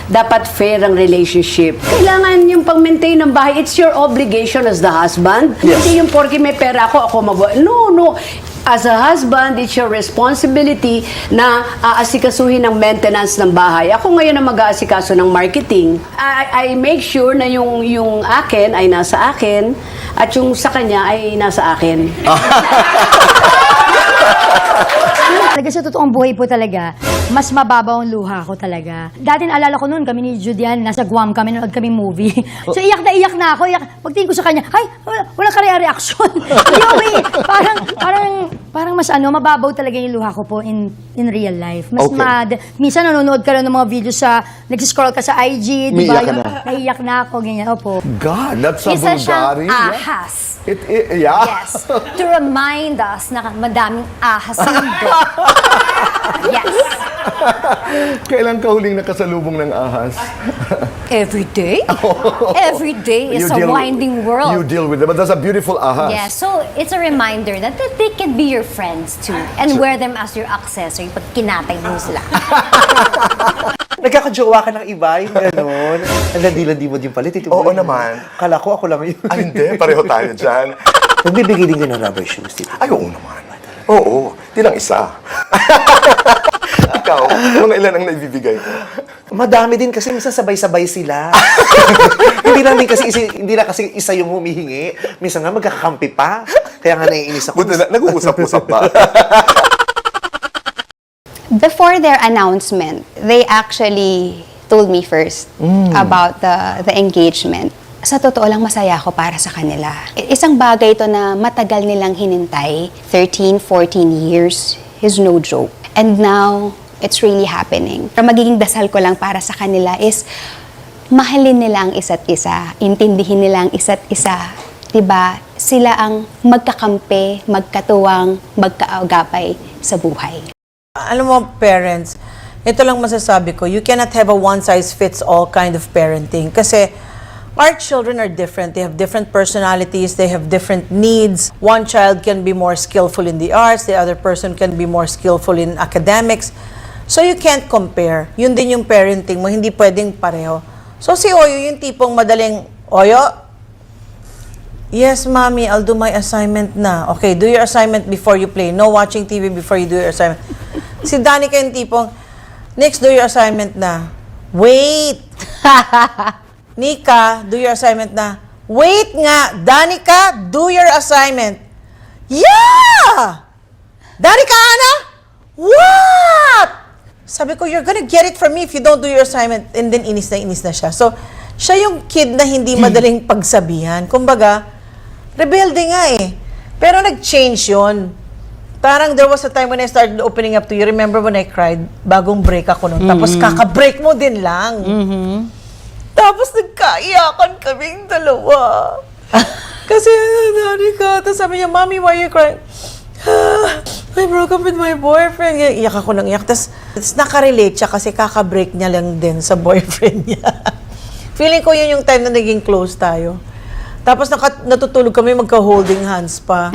dapat fair ang relationship. Kailangan yung pag-maintain ng bahay, it's your obligation as the husband. Yes. Hindi yung porke may pera ako No, no. As a husband, it's your responsibility na aasikasuhin ang maintenance ng bahay. Ako ngayon ang mag-aasikaso ng marketing. I make sure na yung akin ay nasa akin at yung sa kanya ay nasa akin. Talaga sa totoong buhay po talaga, mas mababaw ang luha ko talaga. Dati naalala ko noon, kami ni Judian, nasa Guam kami, nanood kami movie. So iyak na ako. Pagtingin ko sa kanya, ay, wala ka reaction. Yowie, parang mas mababaw talaga yung luha ko po in real life. Mas Okay. minsan nanonood ka lang ng mga videos nagsiscroll ka sa IG, di ba? Umiiyak ka na. Naiiyak na ako, ganyan. Opo. God, that's a Isa siyang vulgari. ahas. Yeah. Yes. To remind us na madaming ahas sa mundo. Yes. Kailan ka huling nakasalubong ng ahas? Every day? Every day is a winding You world. deal with them, but that's a beautiful ahas. Yeah, so it's a reminder that they can be your friends too and wear them as your accessory pag kinatay mo sila. Nagkakajowa ka ng iba, yung gano'n. Ang landi-landi mo din pala. Tito Oo Boy. naman. Kala ko, ako lang yun. Ay, hindi. Pareho tayo dyan. Nagbibigay din ka ng rubber shoes, Tito. Ay, oo naman. Oo. Di lang isa. Ikaw, mga ilan ang naibibigay mo? Madami din kasi minsan sabay-sabay sila. Hindi na kasi isa yung humihingi. Minsan nga magkakakampi pa. Kaya nga naiinis ako. Buti na, nag-uusap-usap ba? Before their announcement, they actually told me first about the engagement. Sa totoo lang, masaya ako para sa kanila. Isang bagay ito na matagal nilang hinintay, 13, 14 years, is no joke. And now, it's really happening. Pero magiging dasal ko lang para sa kanila is, mahalin nila ang isa't isa, intindihin nila ang isa't isa. Diba? Sila ang magkakampi, magkatuwang, magkaagapay sa buhay. Alam mo, parents, ito lang masasabi ko, you cannot have a one-size-fits-all kind of parenting. Kasi our children are different. They have different personalities. They have different needs. One child can be more skillful in the arts. The other person can be more skillful in academics. So you can't compare. Yun din yung parenting mo. Hindi pwedeng pareho. So si Oyo, yung tipong madaling, Oyo, yes, mommy, I'll do my assignment na. Okay, do your assignment before you play. No watching TV before you do your assignment. Si Danica yung tipong, next, do your assignment na. Wait! Nika, do your assignment na. Wait nga! Danica, do your assignment. Yeah! Danica, Ana? What? Sabi ko, you're gonna get it from me if you don't do your assignment. And then, inis na siya. So, siya yung kid na hindi madaling pagsabihan. Kumbaga, rebelde nga eh. Pero nag-change yun. Parang there was a time when I started opening up to you. Remember when I cried? Bagong break ako nun. Tapos kaka-break mo din lang. Tapos nagkaiyakan kaming dalawa. Kasi, Danica, tapos sabi niya, Mommy, why are you crying? I broke up with my boyfriend. Iyak ako ng iyak. Tapos nakarelate siya kasi kaka-break niya lang din sa boyfriend niya. Feeling ko yun yung time na naging close tayo. Tapos natutulog kami magka-holding hands pa.